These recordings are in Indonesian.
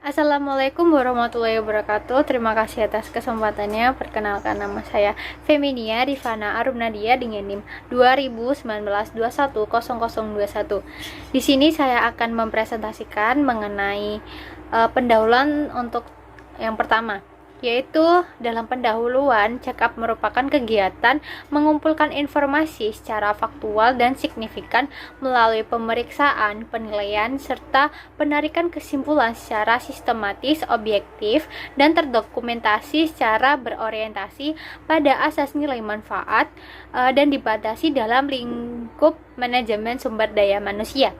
Assalamualaikum warahmatullahi wabarakatuh. Terima kasih atas kesempatannya. Perkenalkan, nama saya Feminia Rifana Arum Nadia dengan NIM 2019-210021. Di sini saya akan mempresentasikan mengenai pendahuluan untuk yang pertama, yaitu dalam pendahuluan, check up merupakan kegiatan mengumpulkan informasi secara faktual dan signifikan melalui pemeriksaan, penilaian, serta penarikan kesimpulan secara sistematis, objektif, dan terdokumentasi secara berorientasi pada asas nilai manfaat dan dibatasi dalam lingkup manajemen sumber daya manusia.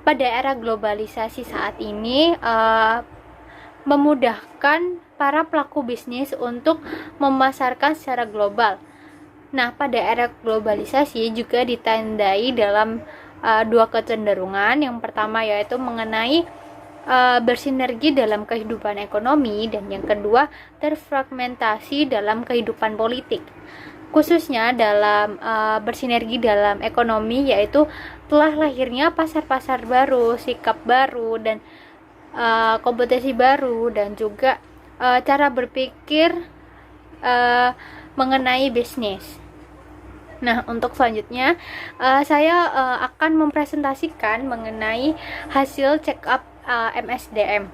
Pada era globalisasi saat ini, memudahkan para pelaku bisnis untuk memasarkan secara global. Nah, pada era globalisasi juga ditandai dalam dua kecenderungan. Yang pertama yaitu mengenai bersinergi dalam kehidupan ekonomi, dan yang kedua terfragmentasi dalam kehidupan politik. Khususnya dalam bersinergi dalam ekonomi, yaitu telah lahirnya pasar-pasar baru, sikap baru, dan kompetisi baru, dan juga cara berpikir mengenai bisnis. Nah, untuk selanjutnya saya akan mempresentasikan mengenai hasil check up MSDM.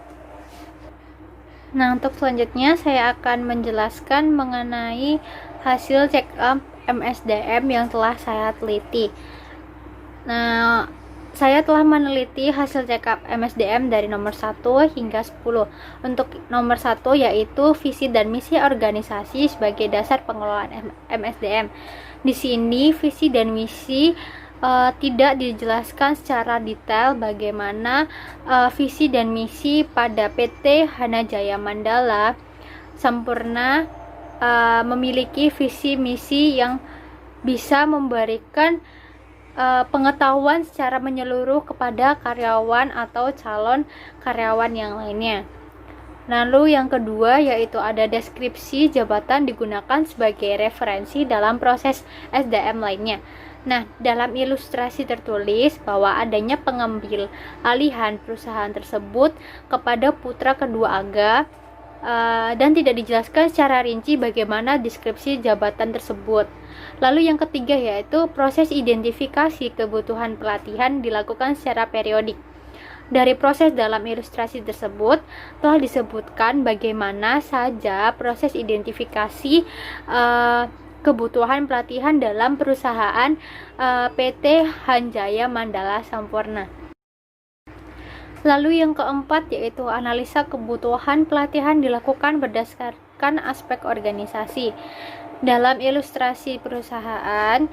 Nah, untuk selanjutnya saya akan menjelaskan mengenai hasil check up MSDM yang telah saya teliti. Nah, saya telah meneliti hasil check up MSDM dari nomor 1 hingga 10. Untuk nomor 1 yaitu visi dan misi organisasi sebagai dasar pengelolaan MSDM. Di sini visi dan misi tidak dijelaskan secara detail bagaimana visi dan misi pada PT Hanajaya Mandala Sampurna memiliki visi misi yang bisa memberikan pengetahuan secara menyeluruh kepada karyawan atau calon karyawan yang lainnya. Lalu yang kedua yaitu ada deskripsi jabatan digunakan sebagai referensi dalam proses SDM lainnya. Nah, dalam ilustrasi tertulis bahwa adanya pengambil alihan perusahaan tersebut kepada putra kedua Aga, dan tidak dijelaskan secara rinci bagaimana deskripsi jabatan tersebut. Lalu yang ketiga yaitu proses identifikasi kebutuhan pelatihan dilakukan secara periodik. Dari proses dalam ilustrasi tersebut telah disebutkan bagaimana saja proses identifikasi kebutuhan pelatihan dalam perusahaan PT Hanjaya Mandala Sampurna. Lalu yang keempat yaitu analisa kebutuhan pelatihan dilakukan berdasarkan aspek organisasi. Dalam ilustrasi perusahaan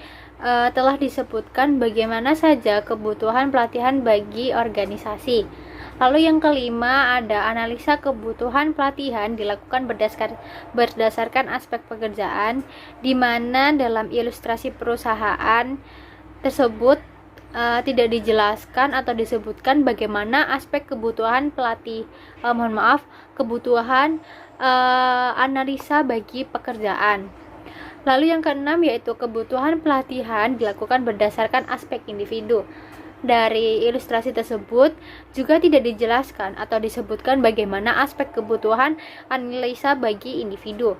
telah disebutkan bagaimana saja kebutuhan pelatihan bagi organisasi. Lalu yang kelima ada analisa kebutuhan pelatihan dilakukan berdasarkan aspek pekerjaan, di mana dalam ilustrasi perusahaan tersebut tidak dijelaskan atau disebutkan bagaimana aspek kebutuhan kebutuhan analisa bagi pekerjaan. Lalu yang keenam yaitu kebutuhan pelatihan dilakukan berdasarkan aspek individu. Dari ilustrasi tersebut juga tidak dijelaskan atau disebutkan bagaimana aspek kebutuhan analisa bagi individu.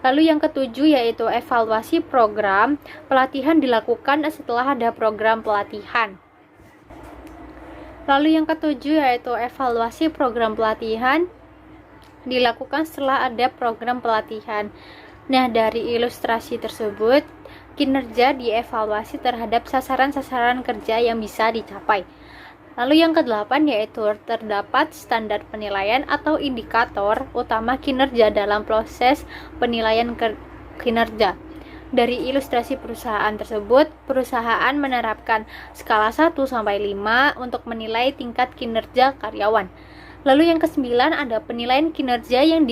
Lalu yang ketujuh yaitu evaluasi program pelatihan dilakukan setelah ada program pelatihan. Lalu yang ketujuh yaitu evaluasi program pelatihan dilakukan setelah ada program pelatihan. Nah, dari ilustrasi tersebut, kinerja dievaluasi terhadap sasaran-sasaran kerja yang bisa dicapai. Lalu yang kedelapan yaitu terdapat standar penilaian atau indikator utama kinerja dalam proses penilaian kinerja. Dari ilustrasi perusahaan tersebut, perusahaan menerapkan skala 1 sampai 5 untuk menilai tingkat kinerja karyawan. Lalu yang kesembilan ada penilaian kinerja yang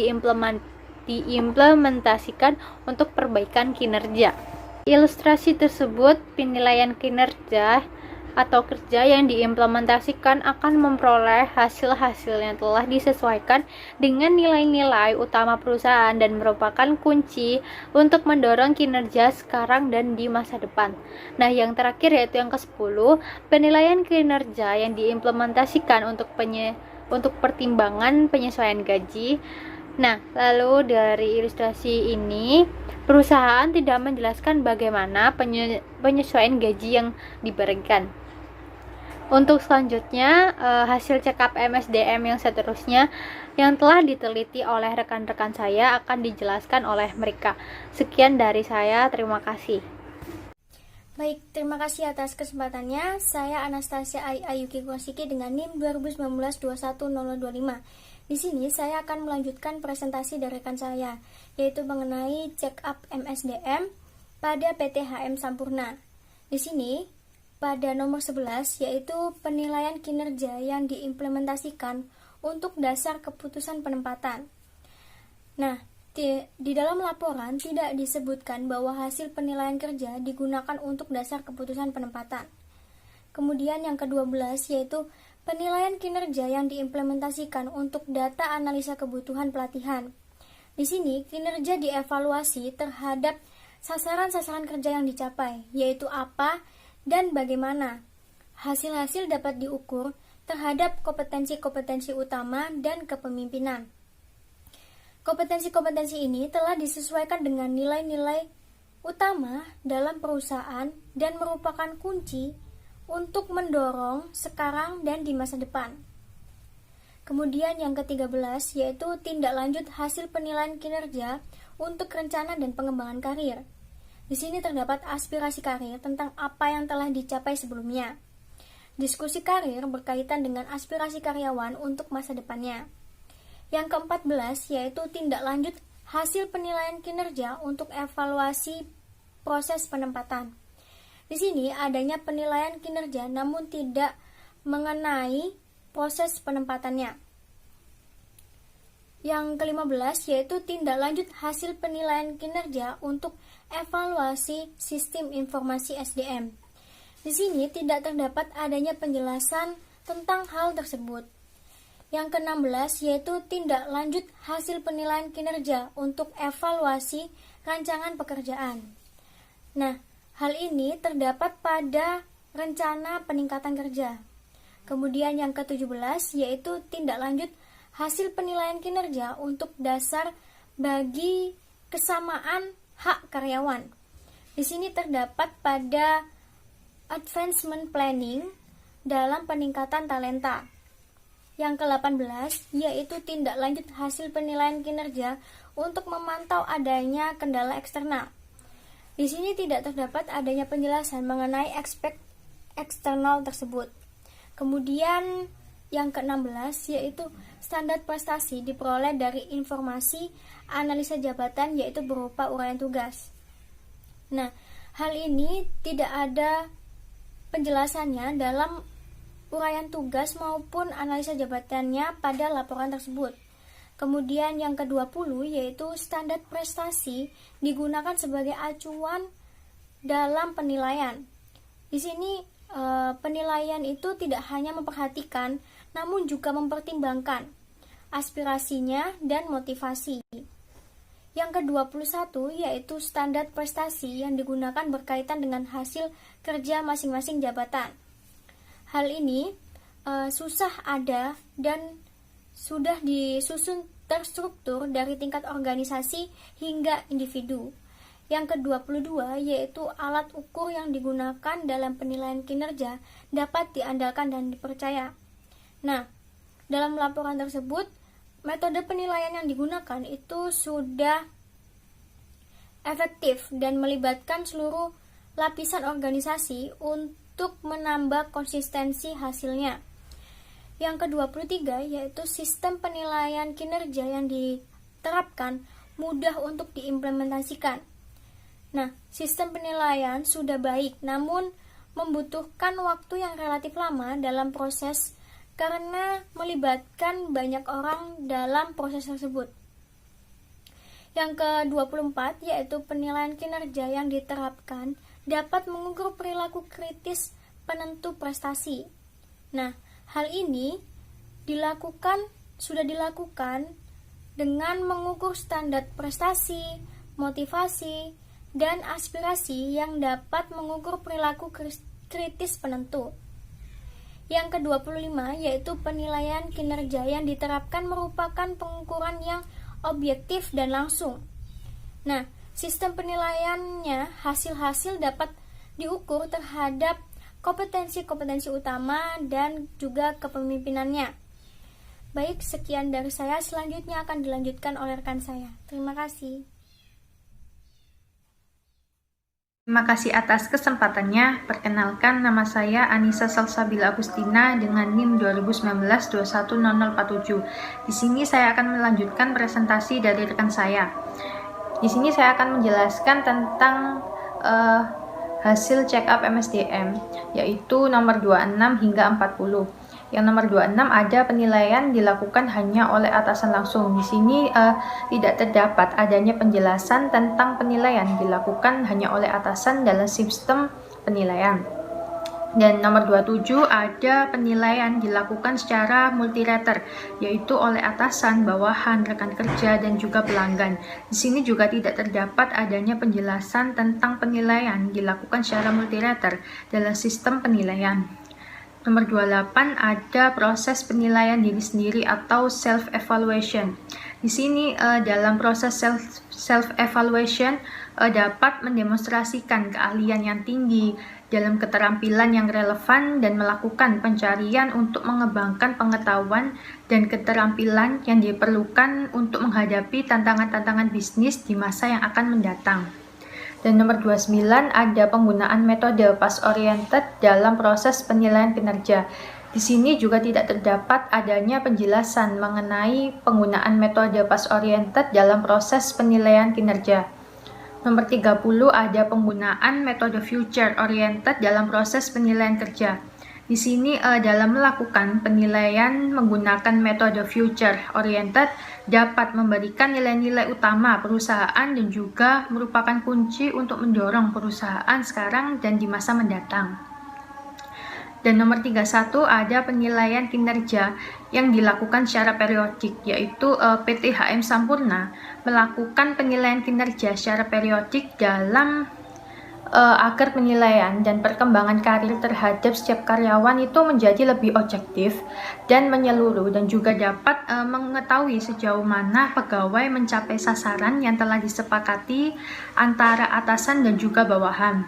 diimplementasikan untuk perbaikan kinerja. Ilustrasi tersebut, penilaian kinerja atau kerja yang diimplementasikan akan memperoleh hasil-hasil yang telah disesuaikan dengan nilai-nilai utama perusahaan dan merupakan kunci untuk mendorong kinerja sekarang dan di masa depan. Nah, yang terakhir yaitu yang ke-10, penilaian kinerja yang diimplementasikan untuk untuk pertimbangan penyesuaian gaji. Nah, lalu dari ilustrasi ini, perusahaan tidak menjelaskan bagaimana penyesuaian gaji yang diberikan. Untuk selanjutnya, hasil check up MSDM yang seterusnya yang telah diteliti oleh rekan-rekan saya akan dijelaskan oleh mereka. Sekian dari saya, terima kasih. Baik, terima kasih atas kesempatannya. Saya Anastasia Ayuki Kosiki dengan NIM 2019-210025. Di sini saya akan melanjutkan presentasi dari rekan saya, yaitu mengenai check up MSDM pada PT HM Sampurna. Di sini, pada nomor 11, yaitu penilaian kinerja yang diimplementasikan untuk dasar keputusan penempatan. Nah, di dalam laporan tidak disebutkan bahwa hasil penilaian kerja digunakan untuk dasar keputusan penempatan. Kemudian yang ke-12 yaitu penilaian kinerja yang diimplementasikan untuk data analisa kebutuhan pelatihan. Di sini kinerja dievaluasi terhadap sasaran-sasaran kerja yang dicapai, yaitu apa dan bagaimana. Hasil-hasil dapat diukur terhadap kompetensi-kompetensi utama dan kepemimpinan. Kompetensi-kompetensi ini telah disesuaikan dengan nilai-nilai utama dalam perusahaan dan merupakan kunci untuk mendorong sekarang dan di masa depan. Kemudian yang ke-13 yaitu tindak lanjut hasil penilaian kinerja untuk rencana dan pengembangan karir. Di sini terdapat aspirasi karir tentang apa yang telah dicapai sebelumnya. Diskusi karir berkaitan dengan aspirasi karyawan untuk masa depannya. Yang ke-14 yaitu tindak lanjut hasil penilaian kinerja untuk evaluasi proses penempatan. Di sini adanya penilaian kinerja namun tidak mengenai proses penempatannya. Yang ke-15 yaitu tindak lanjut hasil penilaian kinerja untuk evaluasi sistem informasi SDM. Di sini tidak terdapat adanya penjelasan tentang hal tersebut. Yang ke-16 yaitu tindak lanjut hasil penilaian kinerja untuk evaluasi rancangan pekerjaan. Nah, hal ini terdapat pada rencana peningkatan kerja. Kemudian yang ke-17 yaitu tindak lanjut hasil penilaian kinerja untuk dasar bagi kesamaan hak karyawan. Di sini terdapat pada advancement planning dalam peningkatan talenta. Yang ke-18 yaitu tindak lanjut hasil penilaian kinerja untuk memantau adanya kendala eksternal. Di sini tidak terdapat adanya penjelasan mengenai aspek eksternal tersebut. Kemudian yang ke-16 yaitu standar prestasi diperoleh dari informasi analisa jabatan yaitu berupa uraian tugas. Nah, hal ini tidak ada penjelasannya dalam uraian tugas maupun analisa jabatannya pada laporan tersebut. Kemudian yang ke-20 yaitu standar prestasi digunakan sebagai acuan dalam penilaian. Di sini penilaian itu tidak hanya memperhatikan namun juga mempertimbangkan aspirasinya dan motivasi. Yang ke-21 yaitu standar prestasi yang digunakan berkaitan dengan hasil kerja masing-masing jabatan. Hal ini susah ada dan sudah disusun terstruktur dari tingkat organisasi hingga individu. Yang ke-22 yaitu alat ukur yang digunakan dalam penilaian kinerja dapat diandalkan dan dipercaya. Nah, dalam laporan tersebut, metode penilaian yang digunakan itu sudah efektif dan melibatkan seluruh lapisan organisasi untuk menambah konsistensi hasilnya. Yang ke-23 yaitu sistem penilaian kinerja yang diterapkan mudah untuk diimplementasikan. Nah, sistem penilaian sudah baik namun membutuhkan waktu yang relatif lama dalam proses karena melibatkan banyak orang dalam proses tersebut. Yang ke-24 yaitu penilaian kinerja yang diterapkan dapat mengukur perilaku kritis penentu prestasi. Nah, hal ini sudah dilakukan dengan mengukur standar prestasi, motivasi, dan aspirasi yang dapat mengukur perilaku kritis penentu. Yang ke-25 yaitu penilaian kinerja yang diterapkan merupakan pengukuran yang objektif dan langsung. Nah, sistem penilaiannya hasil-hasil dapat diukur terhadap kompetensi-kompetensi utama dan juga kepemimpinannya. Baik, sekian dari saya. Selanjutnya akan dilanjutkan oleh rekan saya. Terima kasih. Terima kasih atas kesempatannya. Perkenalkan, nama saya Anissa Salsabila Agustina dengan NIM 2019-210047. Di sini saya akan melanjutkan presentasi dari rekan saya. Di sini saya akan menjelaskan tentang hasil check up MSDM, yaitu nomor 26 hingga 40. Yang nomor 26 ada penilaian dilakukan hanya oleh atasan langsung. Di sini tidak terdapat adanya penjelasan tentang penilaian dilakukan hanya oleh atasan dalam sistem penilaian. Dan nomor 27 ada penilaian dilakukan secara multirater, yaitu oleh atasan, bawahan, rekan kerja, dan juga pelanggan. Di sini juga tidak terdapat adanya penjelasan tentang penilaian dilakukan secara multirater dalam sistem penilaian. Nomor 28 ada proses penilaian diri sendiri atau self-evaluation. Di sini dalam proses self-evaluation dapat mendemonstrasikan keahlian yang tinggi dalam keterampilan yang relevan dan melakukan pencarian untuk mengembangkan pengetahuan dan keterampilan yang diperlukan untuk menghadapi tantangan-tantangan bisnis di masa yang akan mendatang. Dan nomor 29 ada penggunaan metode PAS oriented dalam proses penilaian kinerja. Di sini juga tidak terdapat adanya penjelasan mengenai penggunaan metode PAS oriented dalam proses penilaian kinerja. Nomor 30 ada penggunaan metode future oriented dalam proses penilaian kerja. Di sini dalam melakukan penilaian menggunakan metode future oriented dapat memberikan nilai-nilai utama perusahaan dan juga merupakan kunci untuk mendorong perusahaan sekarang dan di masa mendatang. Dan nomor 31 ada penilaian kinerja yang dilakukan secara periodik, yaitu PT HM Sampurna melakukan penilaian kinerja secara periodik dalam agar penilaian dan perkembangan karir terhadap setiap karyawan itu menjadi lebih objektif dan menyeluruh, dan juga dapat mengetahui sejauh mana pegawai mencapai sasaran yang telah disepakati antara atasan dan juga bawahan.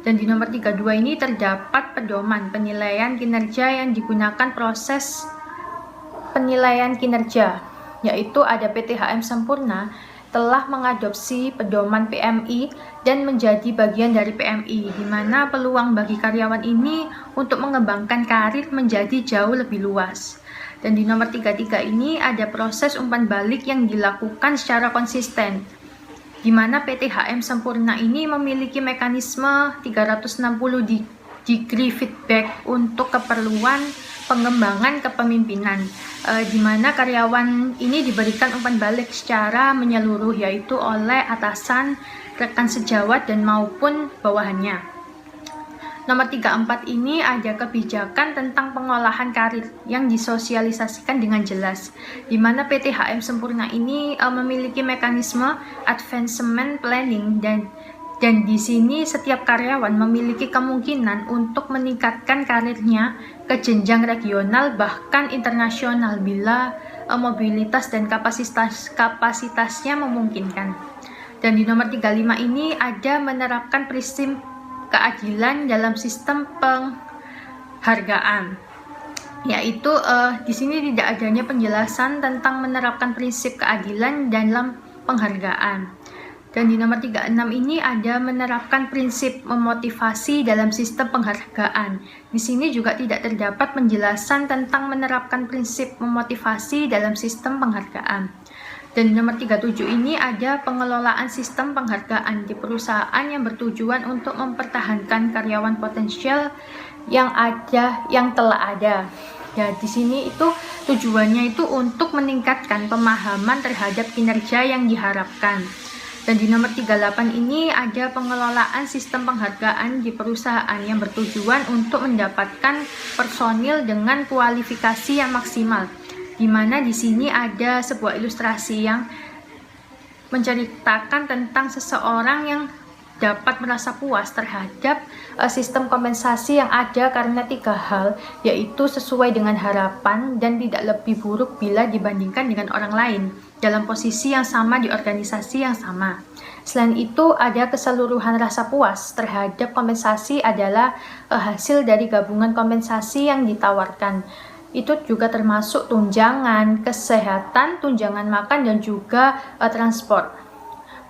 Dan di nomor 32 ini terdapat pedoman penilaian kinerja yang digunakan proses penilaian kinerja, yaitu ada PT HM Sampurna telah mengadopsi pedoman PMI dan menjadi bagian dari PMI, di mana peluang bagi karyawan ini untuk mengembangkan karir menjadi jauh lebih luas. Dan di nomor 33 ini ada proses umpan balik yang dilakukan secara konsisten, di mana PT HM Sampurna ini memiliki mekanisme 360 degree feedback untuk keperluan pengembangan kepemimpinan, di mana karyawan ini diberikan umpan balik secara menyeluruh, yaitu oleh atasan, rekan sejawat, dan maupun bawahannya. Nomor 34 ini ada kebijakan tentang pengolahan karir yang disosialisasikan dengan jelas, di mana PT HM Sampurna ini memiliki mekanisme advancement planning dan di sini setiap karyawan memiliki kemungkinan untuk meningkatkan karirnya ke jenjang regional bahkan internasional bila mobilitas dan kapasitasnya memungkinkan. Dan di nomor 35 ini ada menerapkan prinsip keadilan dalam sistem penghargaan, yaitu di sini tidak adanya penjelasan tentang menerapkan prinsip keadilan dalam penghargaan. Dan di nomor 36 ini ada menerapkan prinsip memotivasi dalam sistem penghargaan. Di sini juga tidak terdapat penjelasan tentang menerapkan prinsip memotivasi dalam sistem penghargaan. Dan di nomor 37 ini ada pengelolaan sistem penghargaan di perusahaan yang bertujuan untuk mempertahankan karyawan potensial yang telah ada. Ya, di sini itu tujuannya itu untuk meningkatkan pemahaman terhadap kinerja yang diharapkan. Dan di nomor 38 ini ada pengelolaan sistem penghargaan di perusahaan yang bertujuan untuk mendapatkan personil dengan kualifikasi yang maksimal, di mana di sini ada sebuah ilustrasi yang menceritakan tentang seseorang yang dapat merasa puas terhadap sistem kompensasi yang ada karena 3 hal, yaitu sesuai dengan harapan dan tidak lebih buruk bila dibandingkan dengan orang lain dalam posisi yang sama di organisasi yang sama. Selain itu, ada keseluruhan rasa puas terhadap kompensasi adalah hasil dari gabungan kompensasi yang ditawarkan. Itu juga termasuk tunjangan kesehatan, tunjangan makan, dan juga transport.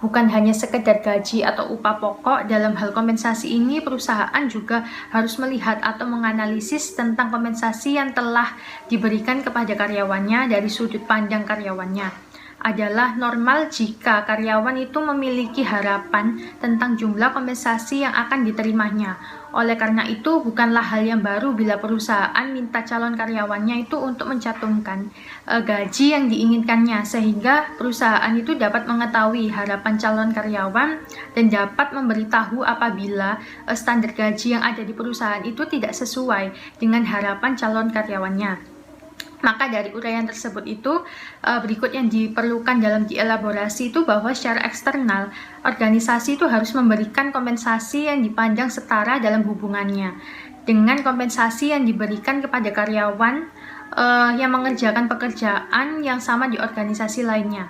Bukan hanya sekedar gaji atau upah pokok, dalam hal kompensasi ini perusahaan juga harus melihat atau menganalisis tentang kompensasi yang telah diberikan kepada karyawannya dari sudut pandang karyawannya. Adalah normal jika karyawan itu memiliki harapan tentang jumlah kompensasi yang akan diterimanya. Oleh karena itu, bukanlah hal yang baru bila perusahaan minta calon karyawannya itu untuk mencantumkan gaji yang diinginkannya, sehingga perusahaan itu dapat mengetahui harapan calon karyawan dan dapat memberitahu apabila standar gaji yang ada di perusahaan itu tidak sesuai dengan harapan calon karyawannya. Maka dari uraian tersebut itu, berikut yang diperlukan dalam dielaborasi itu bahwa secara eksternal, organisasi itu harus memberikan kompensasi yang dipandang setara dalam hubungannya dengan kompensasi yang diberikan kepada karyawan yang mengerjakan pekerjaan yang sama di organisasi lainnya.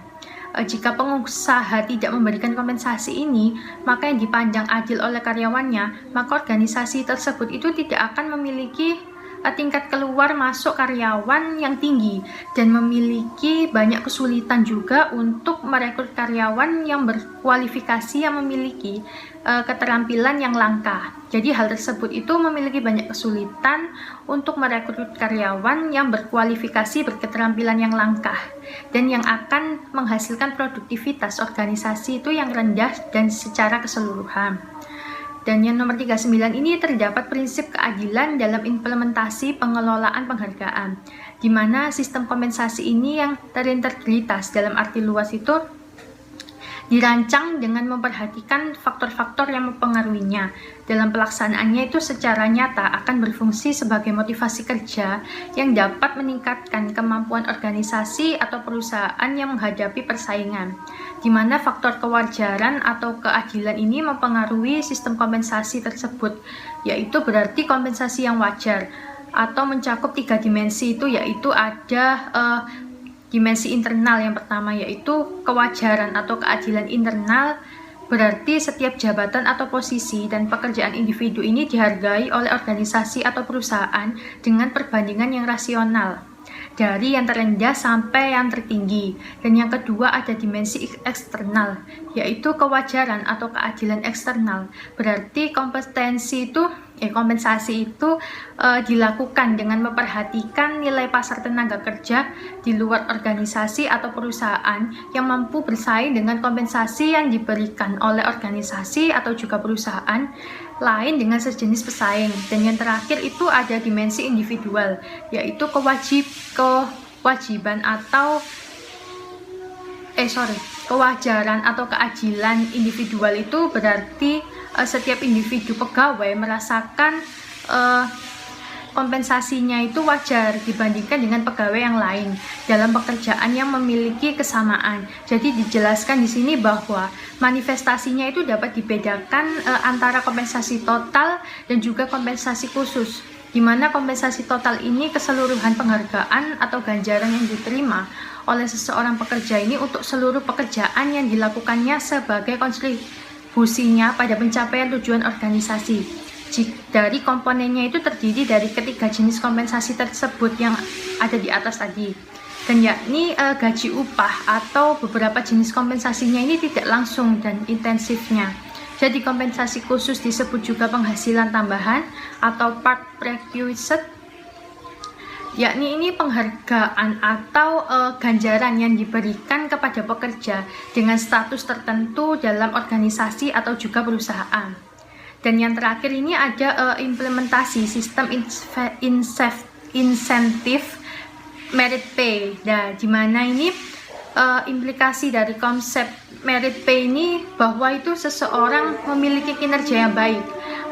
Jika pengusaha tidak memberikan kompensasi ini, maka yang dipandang adil oleh karyawannya, maka organisasi tersebut itu tidak akan memiliki tingkat keluar masuk karyawan yang tinggi dan memiliki banyak kesulitan juga untuk merekrut karyawan yang berkualifikasi yang memiliki keterampilan yang langka. Jadi hal tersebut itu memiliki banyak kesulitan untuk merekrut karyawan yang berkualifikasi berketerampilan yang langka dan yang akan menghasilkan produktivitas organisasi itu yang rendah dan secara keseluruhan. Dan yang nomor 39 ini terdapat prinsip keadilan dalam implementasi pengelolaan penghargaan, di mana sistem kompensasi ini yang terintegritas dalam arti luas itu dirancang dengan memperhatikan faktor-faktor yang mempengaruhinya. Dalam pelaksanaannya itu secara nyata akan berfungsi sebagai motivasi kerja yang dapat meningkatkan kemampuan organisasi atau perusahaan yang menghadapi persaingan, di mana faktor kewajaran atau keadilan ini mempengaruhi sistem kompensasi tersebut, yaitu berarti kompensasi yang wajar atau mencakup 3 dimensi itu, yaitu ada dimensi internal yang pertama, yaitu kewajaran atau keadilan internal, berarti setiap jabatan atau posisi dan pekerjaan individu ini dihargai oleh organisasi atau perusahaan dengan perbandingan yang rasional dari yang terendah sampai yang tertinggi. Dan yang kedua ada dimensi eksternal, yaitu kewajaran atau keadilan eksternal, berarti kompensasi itu dilakukan dengan memperhatikan nilai pasar tenaga kerja di luar organisasi atau perusahaan yang mampu bersaing dengan kompensasi yang diberikan oleh organisasi atau juga perusahaan lain dengan sejenis pesaing. Dan yang terakhir itu ada dimensi individual, yaitu kewajaran atau keadilan individual itu berarti setiap individu pegawai merasakan kompensasinya itu wajar dibandingkan dengan pegawai yang lain dalam pekerjaan yang memiliki kesamaan. Jadi dijelaskan di sini bahwa manifestasinya itu dapat dibedakan antara kompensasi total dan juga kompensasi khusus, di mana kompensasi total ini keseluruhan penghargaan atau ganjaran yang diterima oleh seseorang pekerja ini untuk seluruh pekerjaan yang dilakukannya sebagai kontribusinya pada pencapaian tujuan organisasi. Dari komponennya itu terdiri dari ketiga jenis kompensasi tersebut yang ada di atas tadi, dan yakni gaji upah atau beberapa jenis kompensasinya ini tidak langsung dan intensifnya. Jadi kompensasi khusus disebut juga penghasilan tambahan atau part requisite, yakni ini penghargaan atau ganjaran yang diberikan kepada pekerja dengan status tertentu dalam organisasi atau juga perusahaan. Dan yang terakhir ini ada implementasi sistem insentif merit pay. Nah, di mana ini implikasi dari konsep merit pay ini bahwa itu seseorang memiliki kinerja yang baik,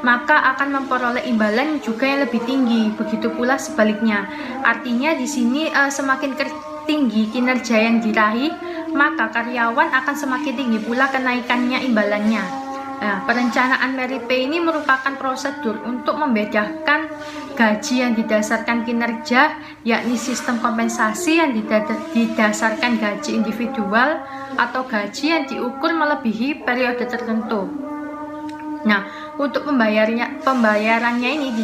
maka akan memperoleh imbalan juga yang lebih tinggi. Begitu pula sebaliknya. Artinya di sini semakin tinggi kinerja yang diraih, maka karyawan akan semakin tinggi pula kenaikannya imbalannya. Nah, perencanaan merit pay ini merupakan prosedur untuk membedakan gaji yang didasarkan kinerja, yakni sistem kompensasi yang didasarkan gaji individual atau gaji yang diukur melebihi periode tertentu. Nah, untuk pembayarannya ini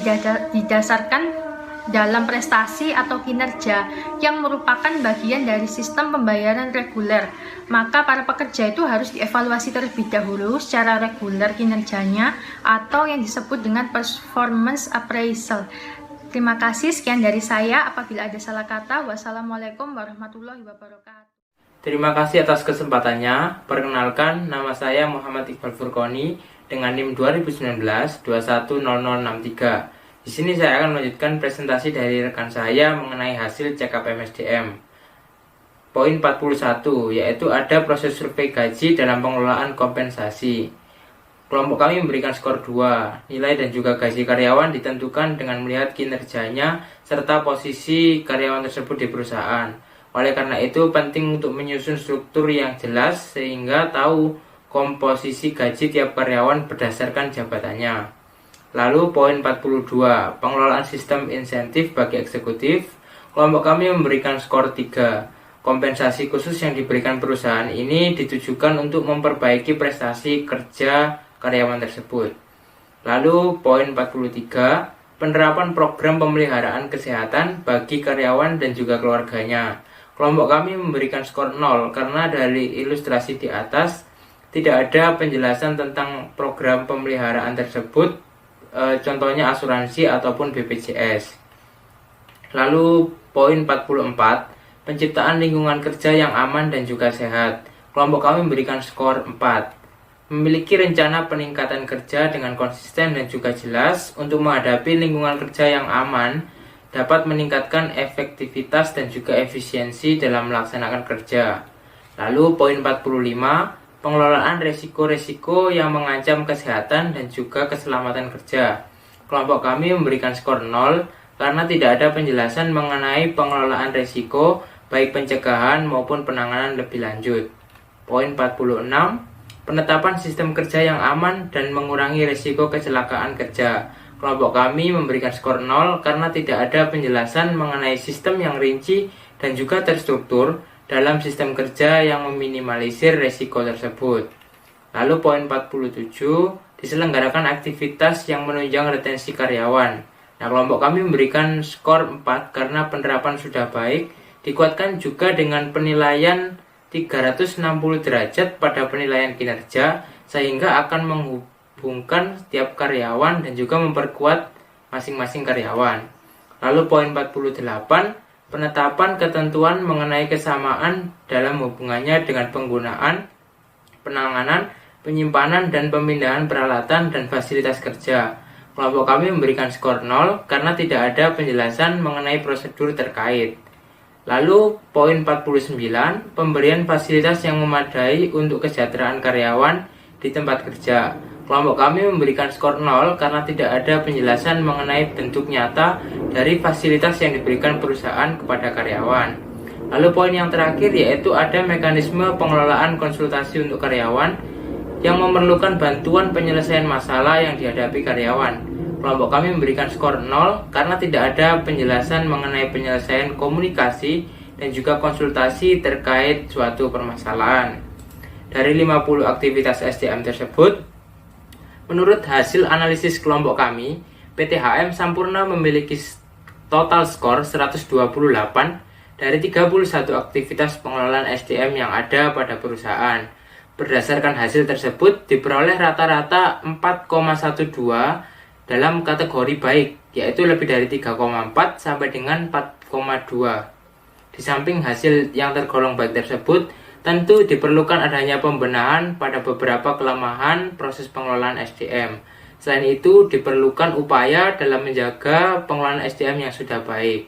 didasarkan dalam prestasi atau kinerja yang merupakan bagian dari sistem pembayaran reguler. Maka para pekerja itu harus dievaluasi terlebih dahulu secara reguler kinerjanya atau yang disebut dengan performance appraisal. Terima kasih, sekian dari saya. Apabila ada salah kata, wassalamualaikum warahmatullahi wabarakatuh. Terima kasih atas kesempatannya. Perkenalkan, nama saya Muhammad Iqbal Furqoni dengan NIM 2019-210063. Di sini saya akan melanjutkan presentasi dari rekan saya mengenai hasil check up MSDM. Poin 41, yaitu ada proses survei gaji dalam pengelolaan kompensasi. Kelompok kami memberikan skor 2. Nilai dan juga gaji karyawan ditentukan dengan melihat kinerjanya serta posisi karyawan tersebut di perusahaan. Oleh karena itu, penting untuk menyusun struktur yang jelas sehingga tahu komposisi gaji tiap karyawan berdasarkan jabatannya. Lalu poin 42, pengelolaan sistem insentif bagi eksekutif. Kelompok kami memberikan skor 3. Kompensasi khusus yang diberikan perusahaan ini ditujukan untuk memperbaiki prestasi kerja karyawan tersebut. Lalu poin 43, penerapan program pemeliharaan kesehatan bagi karyawan dan juga keluarganya. Kelompok kami memberikan skor 0 karena dari ilustrasi di atas tidak ada penjelasan tentang program pemeliharaan tersebut, contohnya asuransi ataupun BPJS. Lalu poin 44, penciptaan lingkungan kerja yang aman dan juga sehat. Kelompok kami memberikan skor 4. Memiliki rencana peningkatan kerja dengan konsisten dan juga jelas untuk menghadapi lingkungan kerja yang aman dapat meningkatkan efektivitas dan juga efisiensi dalam melaksanakan kerja. Lalu poin 45, pengelolaan resiko-resiko yang mengancam kesehatan dan juga keselamatan kerja. Kelompok kami memberikan skor 0 karena tidak ada penjelasan mengenai pengelolaan resiko baik pencegahan maupun penanganan lebih lanjut. Poin 46, penetapan sistem kerja yang aman dan mengurangi resiko kecelakaan kerja. Kelompok kami memberikan skor 0 karena tidak ada penjelasan mengenai sistem yang rinci dan juga terstruktur dalam sistem kerja yang meminimalisir resiko tersebut. Lalu poin 47, diselenggarakan aktivitas yang menunjang retensi karyawan. Nah, kelompok kami memberikan skor 4 karena penerapan sudah baik, dikuatkan juga dengan penilaian 360 derajat pada penilaian kinerja, sehingga akan menghubungkan setiap karyawan dan juga memperkuat masing-masing karyawan. Lalu poin 48, penetapan ketentuan mengenai kesamaan dalam hubungannya dengan penggunaan, penanganan, penyimpanan, dan pemindahan peralatan dan fasilitas kerja. Kelompok kami memberikan skor 0 karena tidak ada penjelasan mengenai prosedur terkait. Lalu poin 49, pemberian fasilitas yang memadai untuk kesejahteraan karyawan di tempat kerja. Kelompok kami memberikan skor 0 karena tidak ada penjelasan mengenai bentuk nyata dari fasilitas yang diberikan perusahaan kepada karyawan. Lalu poin yang terakhir yaitu ada mekanisme pengelolaan konsultasi untuk karyawan yang memerlukan bantuan penyelesaian masalah yang dihadapi karyawan. Kelompok kami memberikan skor 0 karena tidak ada penjelasan mengenai penyelesaian komunikasi dan juga konsultasi terkait suatu permasalahan. Dari 50 aktivitas SDM tersebut, menurut hasil analisis kelompok kami, PT HM Sampurna memiliki total skor 128 dari 31 aktivitas pengelolaan SDM yang ada pada perusahaan. Berdasarkan hasil tersebut, diperoleh rata-rata 4,12 dalam kategori baik, yaitu lebih dari 3,4 sampai dengan 4,2. Di samping hasil yang tergolong baik tersebut, tentu diperlukan adanya pembenahan pada beberapa kelemahan proses pengelolaan SDM. Selain itu, diperlukan upaya dalam menjaga pengelolaan SDM yang sudah baik.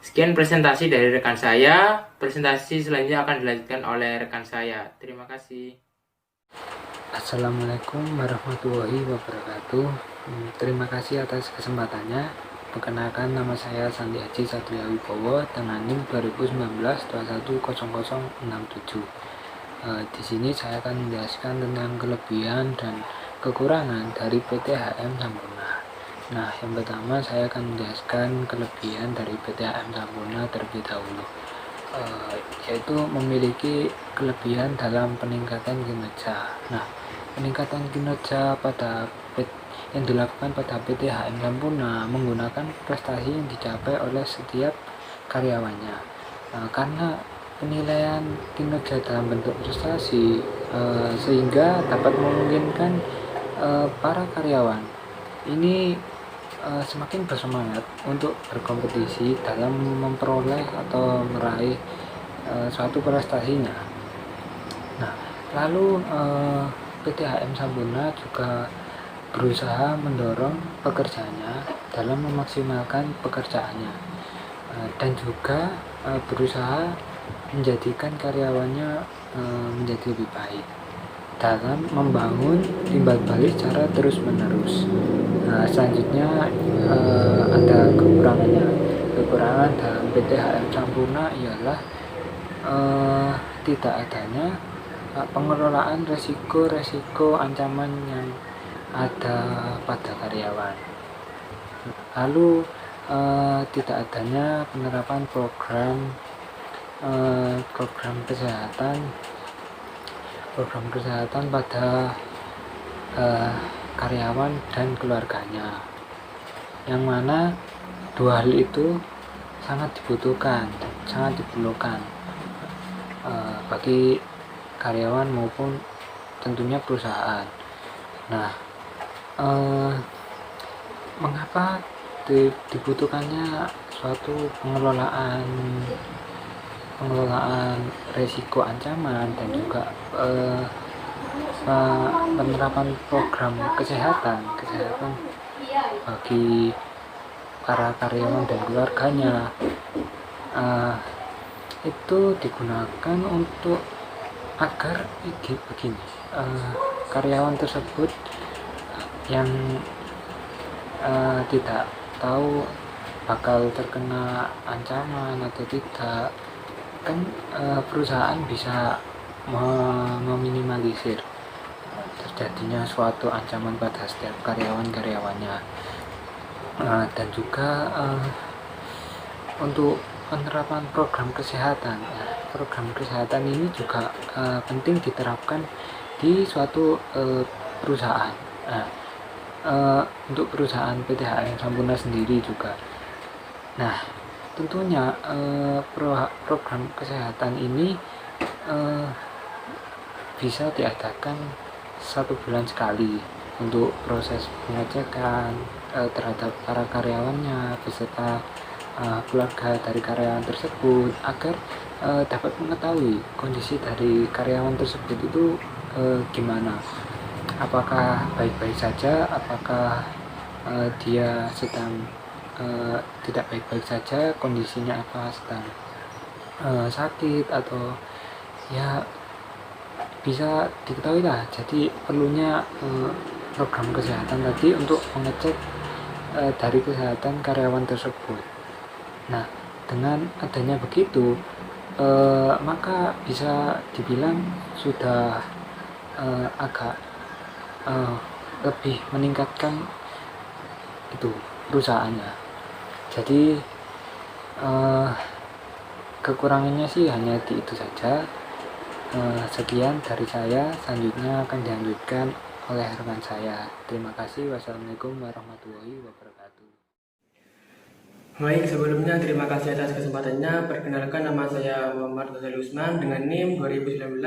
Sekian presentasi dari rekan saya. Presentasi selanjutnya akan dilanjutkan oleh rekan saya. Terima kasih. Assalamualaikum warahmatullahi wabarakatuh. Terima kasih atas kesempatannya. Perkenalkan, nama saya Sandi Haji Satria Wibowo dengan NIM 2019-210067. Di sini saya akan menjelaskan tentang kelebihan dan kekurangan dari PT HM Sampurna. Nah, yang pertama saya akan menjelaskan kelebihan dari PT HM Sampurna terlebih dahulu, yaitu memiliki kelebihan dalam peningkatan kinerja. Nah, peningkatan kinerja yang dilakukan pada PT HM Sampurna menggunakan prestasi yang dicapai oleh setiap karyawannya. Karena penilaian kinerja dalam bentuk prestasi, sehingga dapat memungkinkan para karyawan ini semakin bersemangat untuk berkompetisi dalam memperoleh atau meraih suatu prestasinya. Nah, lalu PT HM Sampurna juga berusaha mendorong pekerjanya dalam memaksimalkan pekerjaannya, dan juga berusaha menjadikan karyawannya menjadi lebih baik dalam membangun timbal balik secara terus menerus. Nah, selanjutnya ada kekurangannya. Kekurangan dalam PT HM Sampurna ialah tidak adanya pengelolaan resiko ancaman yang ada pada karyawan. Lalu tidak adanya penerapan program kesehatan pada karyawan dan keluarganya, yang mana dua hal itu sangat diperlukan bagi karyawan maupun tentunya perusahaan. Nah, mengapa dibutuhkannya suatu pengelolaan resiko ancaman dan juga penerapan program kesehatan bagi para karyawan dan keluarganya, itu digunakan untuk agar begini, karyawan tersebut yang tidak tahu bakal terkena ancaman atau tidak, kan perusahaan bisa meminimalisir terjadinya suatu ancaman pada setiap karyawannya, dan juga untuk penerapan program kesehatan. Program kesehatan ini juga penting diterapkan di suatu perusahaan. Untuk perusahaan PT HM Sampurna sendiri juga. Nah, tentunya program kesehatan ini bisa diadakan 1 bulan sekali untuk proses pengecekan terhadap para karyawannya beserta keluarga dari karyawan tersebut, agar dapat mengetahui kondisi dari karyawan tersebut itu gimana, apakah baik-baik saja, apakah dia sedang tidak baik-baik saja, kondisinya apa, sedang sakit, atau ya bisa diketahui lah. Jadi perlunya program kesehatan tadi untuk mengecek dari kesehatan karyawan tersebut. Nah, dengan adanya begitu, maka bisa dibilang sudah agak lebih meningkatkan itu perusahaannya. Jadi kekurangannya sih hanya di itu saja. Sekian dari saya, selanjutnya akan dilanjutkan oleh rekan saya. Terima kasih. Wassalamualaikum warahmatullahi wabarakatuh. Baik, sebelumnya terima kasih atas kesempatannya. Perkenalkan, nama saya Muhammad Ghazali Usman dengan NIM 2019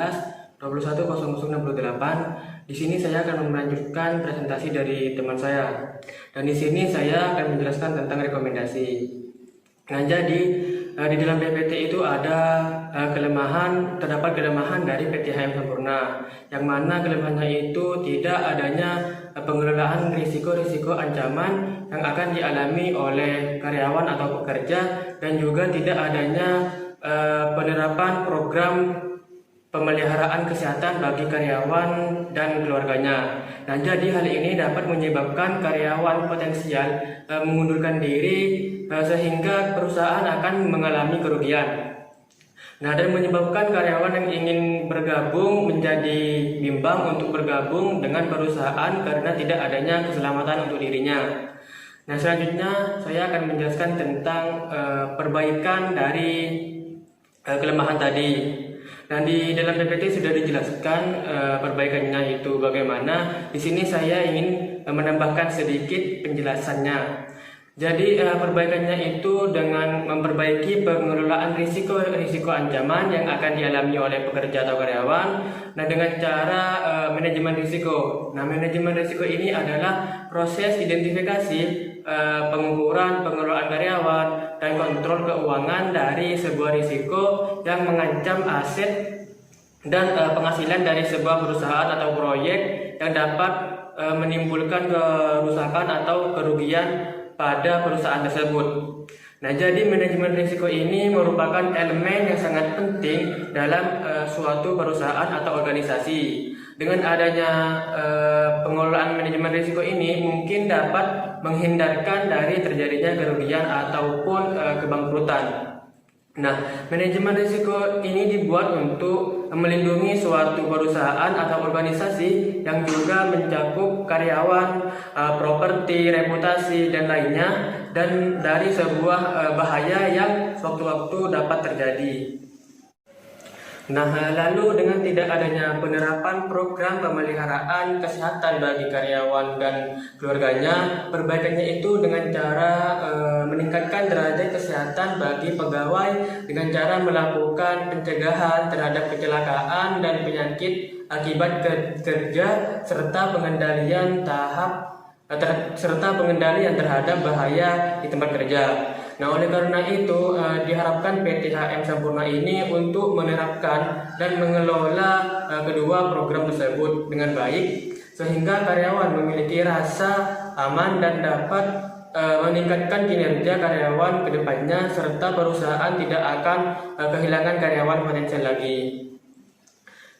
2100068. Di sini saya akan melanjutkan presentasi dari teman saya. Dan di sini saya akan menjelaskan tentang rekomendasi. Nah, jadi di dalam PPT itu ada terdapat kelemahan dari PT HM Sampurna, yang mana kelemahannya itu tidak adanya pengelolaan risiko-risiko ancaman yang akan dialami oleh karyawan atau pekerja, dan juga tidak adanya penerapan program pemeliharaan kesehatan bagi karyawan dan keluarganya. Nah, jadi hal ini dapat menyebabkan karyawan potensial mengundurkan diri, sehingga perusahaan akan mengalami kerugian. Nah, dan menyebabkan karyawan yang ingin bergabung menjadi bimbang untuk bergabung dengan perusahaan karena tidak adanya keselamatan untuk dirinya. Nah, selanjutnya saya akan menjelaskan tentang perbaikan dari kelemahan tadi. Dan di dalam PPT sudah dijelaskan perbaikannya itu bagaimana. Di sini saya ingin menambahkan sedikit penjelasannya. Jadi perbaikannya itu dengan memperbaiki pengelolaan risiko ancaman yang akan dialami oleh pekerja atau karyawan. Nah, dengan cara manajemen risiko. Nah, manajemen risiko ini adalah proses identifikasi, pengukuran, pengelolaan karyawan, dan kontrol keuangan dari sebuah risiko yang mengancam aset dan penghasilan dari sebuah perusahaan atau proyek yang dapat menimbulkan kerusakan atau kerugian pada perusahaan tersebut. Nah, jadi manajemen risiko ini merupakan elemen yang sangat penting dalam suatu perusahaan atau organisasi. Dengan adanya pengelolaan manajemen risiko ini mungkin dapat menghindarkan dari terjadinya kerugian ataupun kebangkrutan. Nah, manajemen risiko ini dibuat untuk melindungi suatu perusahaan atau organisasi yang juga mencakup karyawan, properti, reputasi, dan lainnya, dan dari sebuah bahaya yang sewaktu-waktu dapat terjadi. Nah, lalu dengan tidak adanya penerapan program pemeliharaan kesehatan bagi karyawan dan keluarganya, perbaikannya itu dengan cara meningkatkan derajat kesehatan bagi pegawai dengan cara melakukan pencegahan terhadap kecelakaan dan penyakit akibat kerja serta pengendalian terhadap bahaya di tempat kerja. Nah, oleh karena itu diharapkan PT HM Sampurna ini untuk menerapkan dan mengelola kedua program tersebut dengan baik sehingga karyawan memiliki rasa aman dan dapat meningkatkan kinerja karyawan ke depannya serta perusahaan tidak akan kehilangan karyawan potensial lagi.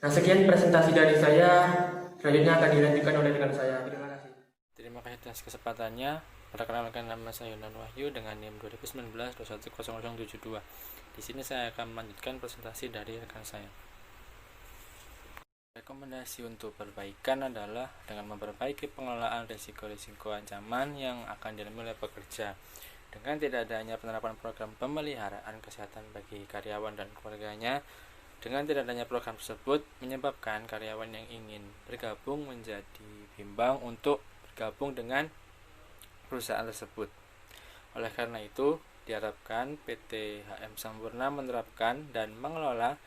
Nah, sekian presentasi dari saya. Selanjutnya akan dilanjutkan oleh rekan saya. Terima kasih. Terima kasih atas kesempatannya. Perkenalkan, nama saya Yunan Wahyu dengan NIM 2019-210072. Di sini saya akan melanjutkan presentasi dari rekan saya. Rekomendasi untuk perbaikan adalah dengan memperbaiki pengelolaan risiko-risiko ancaman yang akan dialami oleh pekerja. Dengan tidak adanya penerapan program pemeliharaan kesehatan bagi karyawan dan keluarganya, dengan tidak adanya program tersebut menyebabkan karyawan yang ingin bergabung menjadi bimbang untuk bergabung dengan perusahaan tersebut. Oleh karena itu, diharapkan PT HM Sampurna menerapkan dan mengelola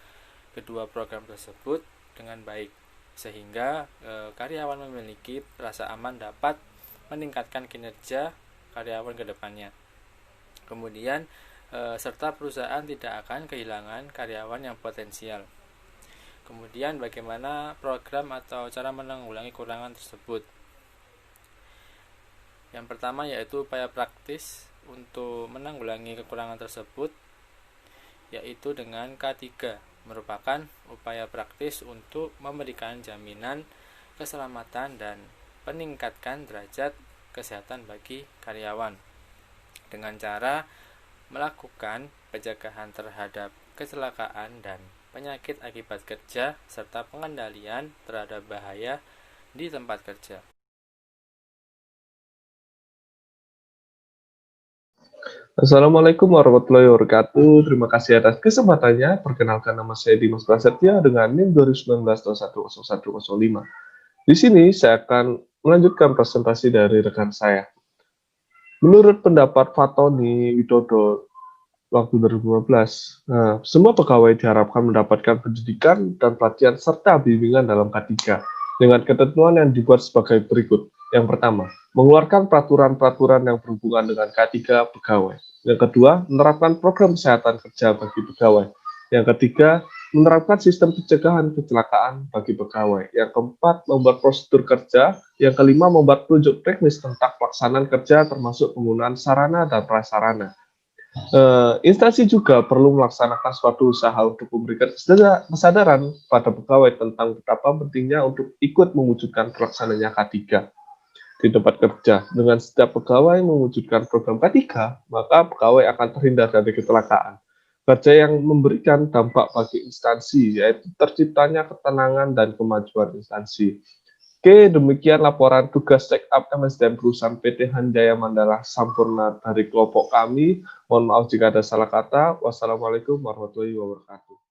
kedua program tersebut dengan baik sehingga karyawan memiliki rasa aman dapat meningkatkan kinerja karyawan ke depannya. Kemudian serta perusahaan tidak akan kehilangan karyawan yang potensial. Kemudian bagaimana program atau cara menanggulangi kekurangan tersebut? Yang pertama yaitu upaya praktis untuk menanggulangi kekurangan tersebut, yaitu dengan K3, merupakan upaya praktis untuk memberikan jaminan keselamatan dan meningkatkan derajat kesehatan bagi karyawan dengan cara melakukan pencegahan terhadap kecelakaan dan penyakit akibat kerja serta pengendalian terhadap bahaya di tempat kerja. Assalamualaikum warahmatullahi wabarakatuh. Terima kasih atas kesempatannya. Perkenalkan, nama saya Dimas Prasetya dengan NIM 2019-210005. Di sini saya akan melanjutkan presentasi dari rekan saya. Menurut pendapat Fatoni Widodo waktu 2015, semua pegawai diharapkan mendapatkan pendidikan dan pelatihan serta bimbingan dalam K3 dengan ketentuan yang dibuat sebagai berikut. Yang pertama, mengeluarkan peraturan-peraturan yang berhubungan dengan K3 pegawai. Yang kedua, menerapkan program kesehatan kerja bagi pegawai. Yang ketiga, menerapkan sistem pencegahan kecelakaan bagi pegawai. Yang keempat, membuat prosedur kerja. Yang kelima, membuat petunjuk teknis tentang pelaksanaan kerja termasuk penggunaan sarana dan prasarana. Instansi juga perlu melaksanakan suatu usaha untuk memberikan kesadaran pada pegawai tentang betapa pentingnya untuk ikut mewujudkan pelaksanaannya K3 di tempat kerja. Dengan setiap pegawai mewujudkan program K3, maka pegawai akan terhindar dari kecelakaan. kerja yang memberikan dampak bagi instansi, yaitu terciptanya ketenangan dan kemajuan instansi. Oke, demikian laporan tugas check up MSDM perusahaan PT Hanjaya Mandala Sampurna dari kelompok kami. Mohon maaf jika ada salah kata. Wassalamualaikum warahmatullahi wabarakatuh.